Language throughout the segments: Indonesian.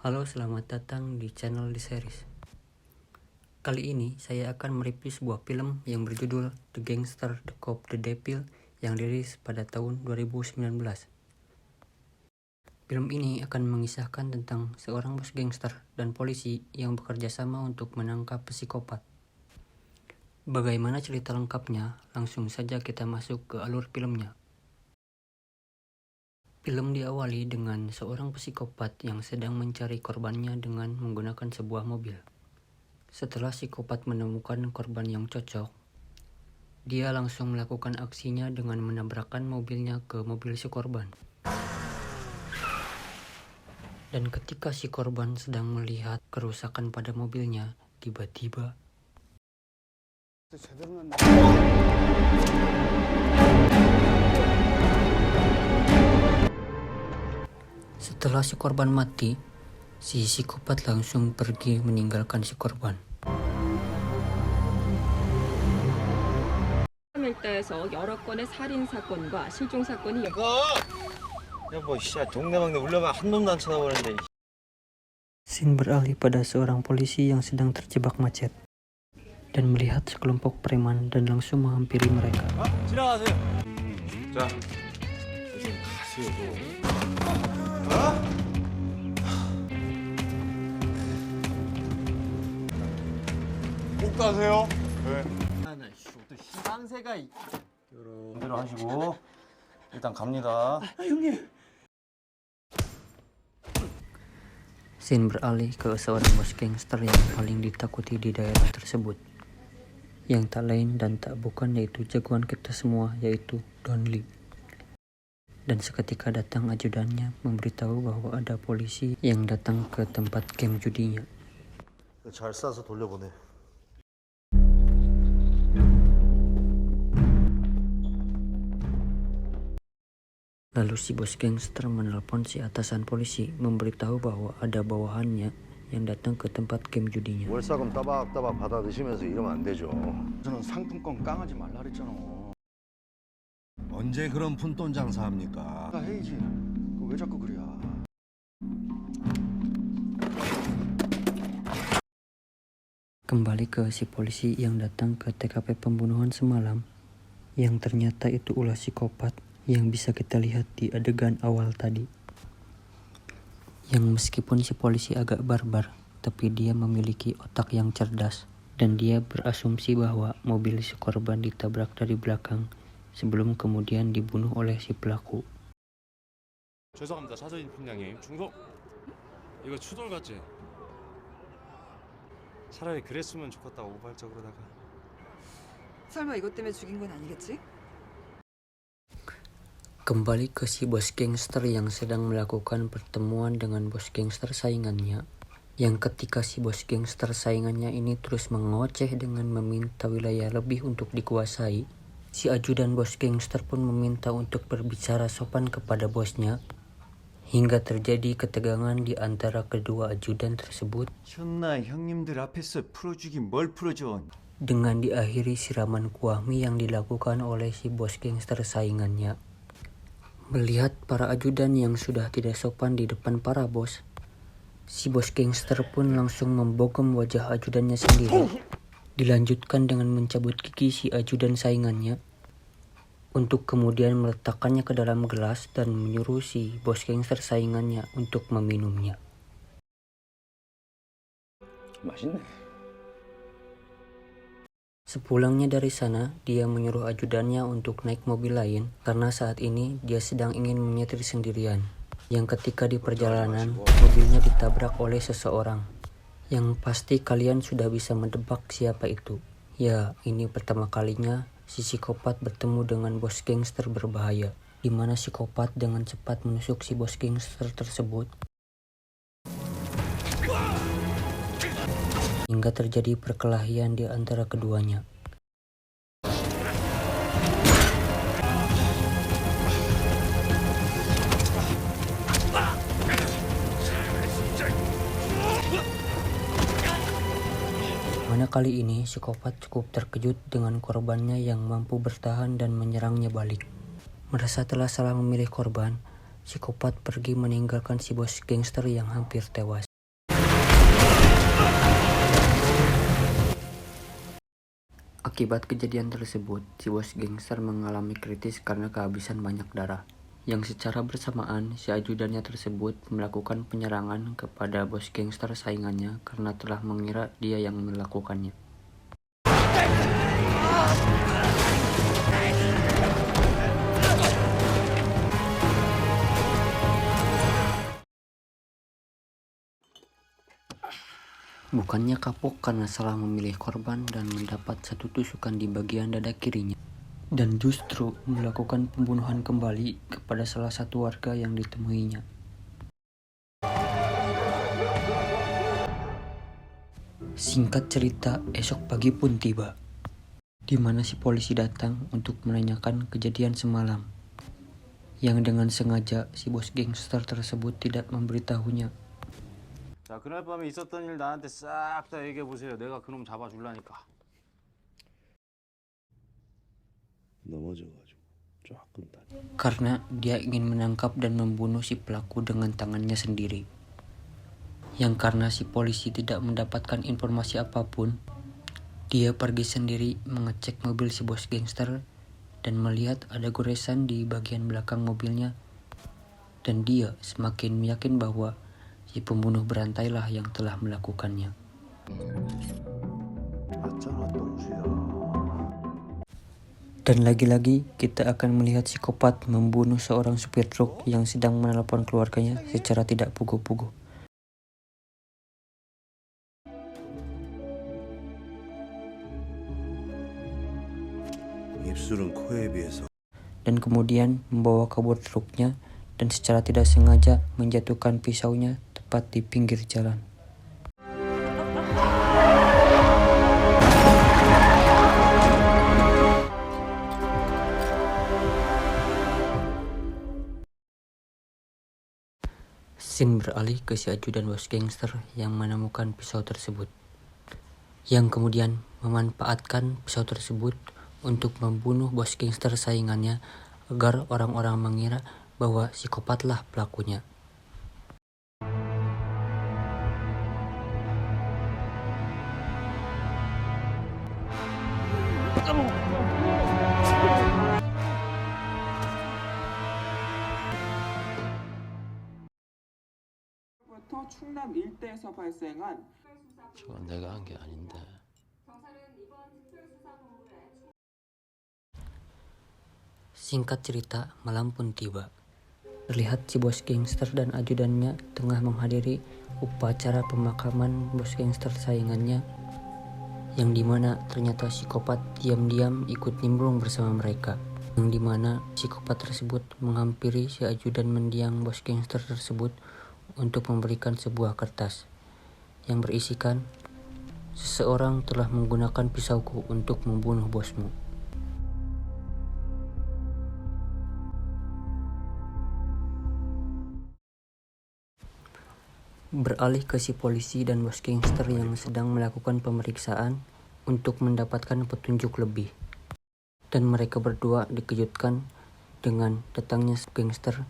Halo, selamat datang di channel The Series. Kali ini saya akan mereview sebuah film yang berjudul The Gangster, The Cop, The Devil yang dirilis pada tahun 2019. Film ini akan mengisahkan tentang seorang bos gangster dan polisi yang bekerja sama untuk menangkap psikopat. Bagaimana cerita lengkapnya? Langsung saja kita masuk ke alur filmnya. Film diawali dengan seorang psikopat yang sedang mencari korbannya dengan menggunakan sebuah mobil. Setelah psikopat menemukan korban yang cocok, dia langsung melakukan aksinya dengan menabrakkan mobilnya ke mobil si korban. Dan ketika si korban sedang melihat kerusakan pada mobilnya, tiba-tiba setelah si korban mati, si psikopat langsung pergi meninggalkan si korban. 일대에서 여러 건의 살인 사건과 실종 사건이 여보, 씨, 동네방네 울려면 한 놈도 안 쳐다보는데. Scene beralih pada seorang polisi yang sedang terjebak macet dan melihat sekelompok preman dan langsung menghampiri mereka. 지나가세요. 자, 좀 가세요. 꼭 가세요. 네. 또 희망새가 이대로 하시고 일단 갑니다. Scene beralih ke seorang bos gangster yang paling ditakuti di daerah tersebut, yang tak lain dan tak bukan yaitu jagoan kita semua, yaitu Don Lee. Dan seketika datang ajudannya memberitahu bahwa ada polisi yang datang ke tempat game judinya. 잘 싸서 돌려보내. Lalu si bos gangster menelpon si atasan polisi memberitahu bahwa ada bawahannya yang datang ke tempat game judinya. 월사금 따박따박 받아 드시면서 이러면 안 되죠. 저는 상품권 깡하지 말라 그랬잖아. 언제 그런 푼돈 장사합니까? 나 헤이지. 왜 자꾸 그래야? Kembali ke si polisi yang datang ke TKP pembunuhan semalam, yang ternyata itu ulah psikopat yang bisa kita lihat di adegan awal tadi. Yang meskipun si polisi agak barbar, tapi dia memiliki otak yang cerdas dan dia berasumsi bahwa mobil si korban ditabrak dari belakang sebelum kemudian dibunuh oleh si pelaku. 죄송합니다, 차저인 팀장님. 중속 이거 추돌 같지? 차라리 그랬으면 좋겠다, 우발적으로다가. 설마 이것 때문에 죽인 건 아니겠지? Kembali ke si bos gangster yang sedang melakukan pertemuan dengan bos gangster saingannya, yang ketika si bos gangster saingannya ini terus mengoceh dengan meminta wilayah lebih untuk dikuasai, si ajudan bos gangster pun meminta untuk berbicara sopan kepada bosnya, hingga terjadi ketegangan di antara kedua ajudan tersebut. 현나 형님들 앞에서 풀어주긴 뭘 풀어줘? Dengan diakhiri siraman kuah mie yang dilakukan oleh si bos gangster saingannya. Melihat para ajudan yang sudah tidak sopan di depan para bos, si bos gangster pun langsung membogem wajah ajudannya sendiri. Dilanjutkan dengan mencabut gigi si ajudan saingannya, untuk kemudian meletakkannya ke dalam gelas dan menyuruh si bos gangster saingannya untuk meminumnya. 맛있네. Sepulangnya dari sana, dia menyuruh ajudannya untuk naik mobil lain karena saat ini dia sedang ingin menyetir sendirian. Yang ketika di perjalanan, mobilnya ditabrak oleh seseorang. Yang pasti kalian sudah bisa mendebak siapa itu. Ya, ini pertama kalinya si psikopat bertemu dengan bos gangster berbahaya, di mana psikopat dengan cepat menusuk si bos gangster tersebut. Hingga terjadi perkelahian di antara keduanya. Mana kali ini psikopat cukup terkejut dengan korbannya yang mampu bertahan dan menyerangnya balik. Merasa telah salah memilih korban, psikopat pergi meninggalkan si bos gangster yang hampir tewas. Akibat kejadian tersebut, si bos gangster mengalami kritis karena kehabisan banyak darah. Yang secara bersamaan, si ajudannya tersebut melakukan penyerangan kepada bos gangster saingannya karena telah mengira dia yang melakukannya. Bukannya kapok karena salah memilih korban dan mendapat satu tusukan di bagian dada kirinya, dan justru melakukan pembunuhan kembali kepada salah satu warga yang ditemuinya. Singkat cerita, esok pagi pun tiba, di mana si polisi datang untuk menanyakan kejadian semalam, yang dengan sengaja si bos gangster tersebut tidak memberitahunya. 자, 그날 밤에 있었던 일 나한테 싹 다 얘기해 보세요. 내가 그놈 잡아줄라니까. 넘어져가지고 조금 다. Karena dia ingin menangkap dan membunuh si pelaku dengan tangannya sendiri. Yang karena si polisi tidak mendapatkan informasi apapun, dia pergi sendiri mengecek mobil si bos gangster dan melihat ada goresan di bagian belakang mobilnya, dan dia semakin yakin bahwa si pembunuh berantailah yang telah melakukannya. 맞잖아, 똥수야. Dan lagi-lagi kita akan melihat psikopat membunuh seorang supir truk yang sedang menelpon keluarganya secara tidak pugu-pugu. 입술은 코에 비해서. Dan kemudian membawa kabur truknya dan secara tidak sengaja menjatuhkan pisaunya tepat di pinggir jalan. Scene beralih ke si ajudan bos gangster yang menemukan pisau tersebut, yang kemudian memanfaatkan pisau tersebut untuk membunuh bos gangster saingannya agar orang-orang mengira bahwa psikopatlah pelakunya. 부터 충남 일대에서 발생한 저건 내가 한 게 아닌데. Singkat cerita, malam pun tiba. Terlihat si bos gangster dan ajudannya tengah menghadiri upacara pemakaman bos gangster saingannya, yang dimana ternyata psikopat diam-diam ikut nimbrung bersama mereka, yang dimana psikopat tersebut menghampiri si ajudan mendiang bos gangster tersebut untuk memberikan sebuah kertas yang berisikan, "Seseorang telah menggunakan pisauku untuk membunuh bosmu." Beralih ke si polisi dan bos gangster yang sedang melakukan pemeriksaan untuk mendapatkan petunjuk lebih. Dan mereka berdua dikejutkan dengan datangnya si gangster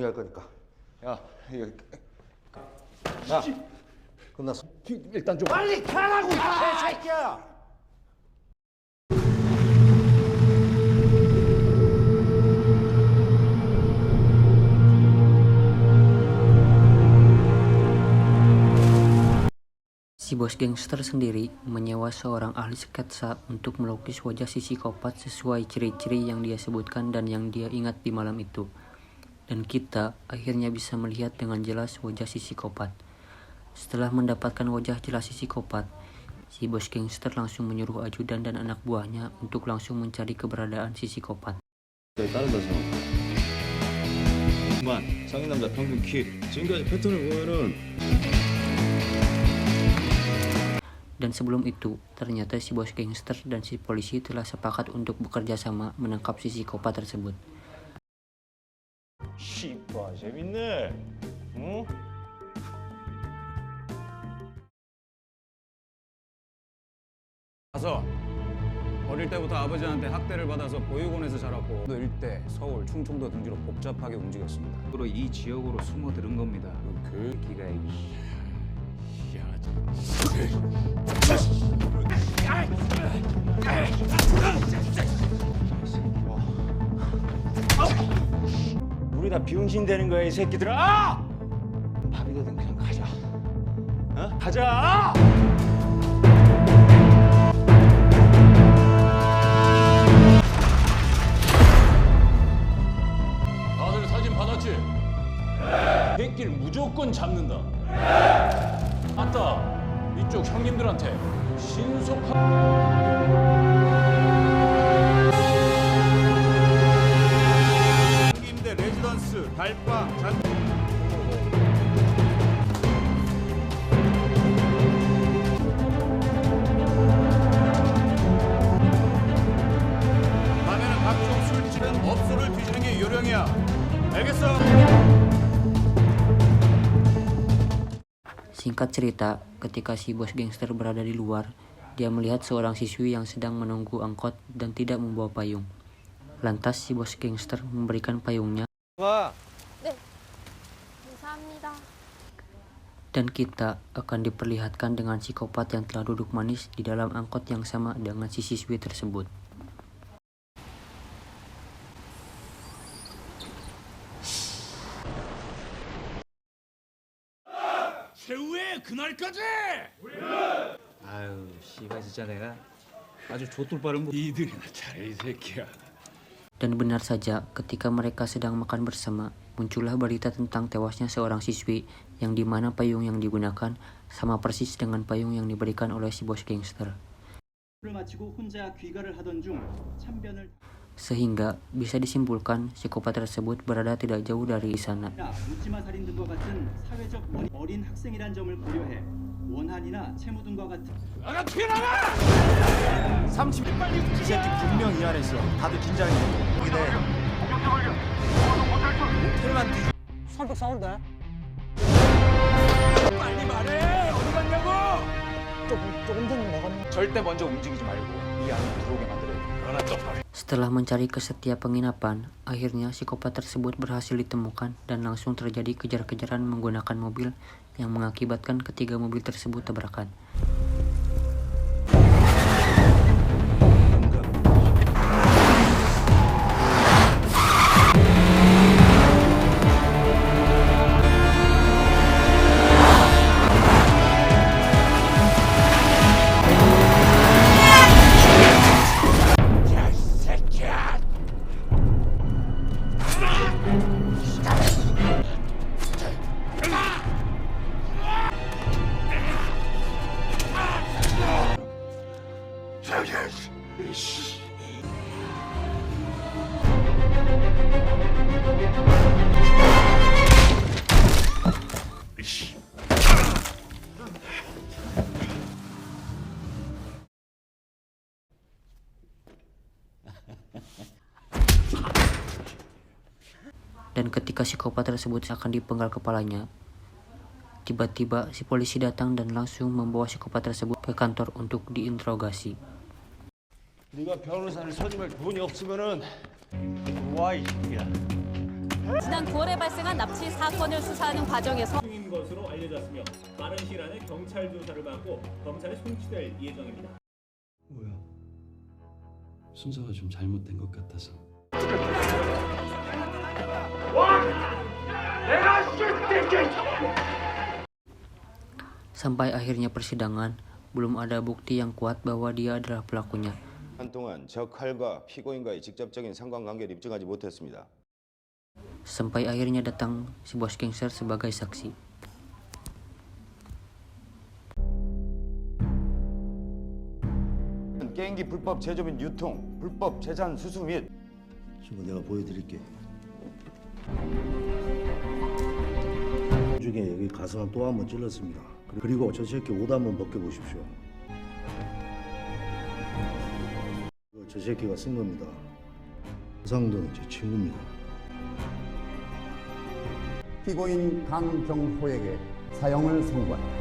할 거니까. 야, 이거. 야, 끝났어. 일단 좀 빨리 가라고 이 개새끼야. Si bos gangster sendiri menyewa seorang ahli sketsa untuk melukis wajah si psikopat sesuai ciri-ciri yang dia sebutkan dan yang dia ingat di malam itu. Dan kita akhirnya bisa melihat dengan jelas wajah si psikopat. Setelah mendapatkan wajah jelas si psikopat, si bos gangster langsung menyuruh ajudan dan anak buahnya untuk langsung mencari keberadaan si psikopat. 상인 남자 평균 키 지금까지 패턴을 보면은 Dan sebelum itu, ternyata si bos gangster dan si polisi telah sepakat untuk bekerja sama menangkap si psikopat tersebut. 씨발 재밌네. 응? 가서 어릴 때부터 아버지한테 학대를 받아서 보육원에서 자랐고 또 일대, 서울, 충청도 등지로 복잡하게 움직였습니다. 그리고 이 지역으로 숨어들은 겁니다. 교육기가 우리 다 비응신 되는 거야 이 새끼들아! 밥이 되든 그냥 가자. 어? 가자! 다들 사진 받았지? 새끼를 무조건 잡는다. 맞다. 이쪽 형님들한테 형님대 레지던스 달빵 잔 밤에는 각종 술집엔 업소를 뒤지는 게 요령이야. 알겠어? Singkat cerita, ketika si bos gangster berada di luar, dia melihat seorang siswi yang sedang menunggu angkot dan tidak membawa payung. Lantas si bos gangster memberikan payungnya 와. 감사합니다. dan kita akan diperlihatkan dengan psikopat yang telah duduk manis di dalam angkot yang sama dengan si siswi tersebut. 최후의 그날까지! 아유, 씨가 진짜 내가 아주 좆돌빠른 이들이나 잘해 이 새끼야. Dan benar saja, ketika mereka sedang makan bersama, muncullah berita tentang tewasnya seorang siswi yang dimana payung yang digunakan sama persis dengan payung yang diberikan oleh si bos gangster. Sehingga bisa disimpulkan psikopat tersebut berada tidak jauh dari sana. 나가 튀어나가! 30일 빨리 이 새끼 분명 이 안에 있어. 다들 긴장해. 여기네. 호텔만 뒤. 설득 싸운다. 빨리 말해! 어디 갔냐고! 조금 전에 나갔는데. 절대 먼저 움직이지 말고 이 안으로 들어오게 만들어야 돼. 그러나 또 Setelah mencari ke setiap penginapan, akhirnya psikopat tersebut berhasil ditemukan dan langsung terjadi kejar-kejaran menggunakan mobil yang mengakibatkan ketiga mobil tersebut tabrakan. Dan ketika psikopat tersebut akan dipenggal kepalanya, tiba-tiba si polisi datang dan langsung membawa psikopat tersebut ke kantor untuk diinterogasi. 네가 변호사를 선임할 돈이 없으면은 와 이 새끼야. 지난 9월에 발생한 납치 사건을 수사하는 과정에서 중인 것으로 알려졌으며 빠른 시일 안에 경찰 조사를 받고 검찰에 송치될 예정입니다. 뭐야? 순서가 좀 잘못된 것 같아서. Sampai akhirnya persidangan, belum ada bukti yang kuat bahwa dia adalah pelakunya. 한동안 저 칼과 피고인과의 직접적인 상관관계를 입증하지 못했습니다. Sampai akhirnya datang si bos gangster sebagai saksi. 게임기 불법 제조 및 유통, 불법 재산 수수 및 지금 내가 보여드릴게. 중에 여기 가슴을 또 한 번 찔렀습니다. 그리고 저 새끼 옷 한번 벗겨보십시오. 저 새끼가 쓴 겁니다. 상도는 제 친구입니다. 피고인 강경호에게 사형을 선고한다.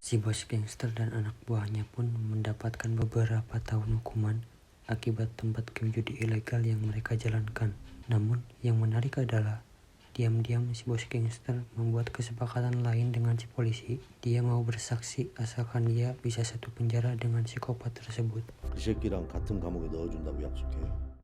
Si bos gangster dan anak buahnya pun mendapatkan beberapa tahun hukuman akibat tempat game judi ilegal yang mereka jalankan. Namun yang menarik adalah diam-diam si bos gangster membuat kesepakatan lain dengan si polisi. Dia mau bersaksi asalkan dia bisa satu penjara dengan psikopat tersebut. 그 새끼랑 같은 감옥에 넣어준다고 약속해.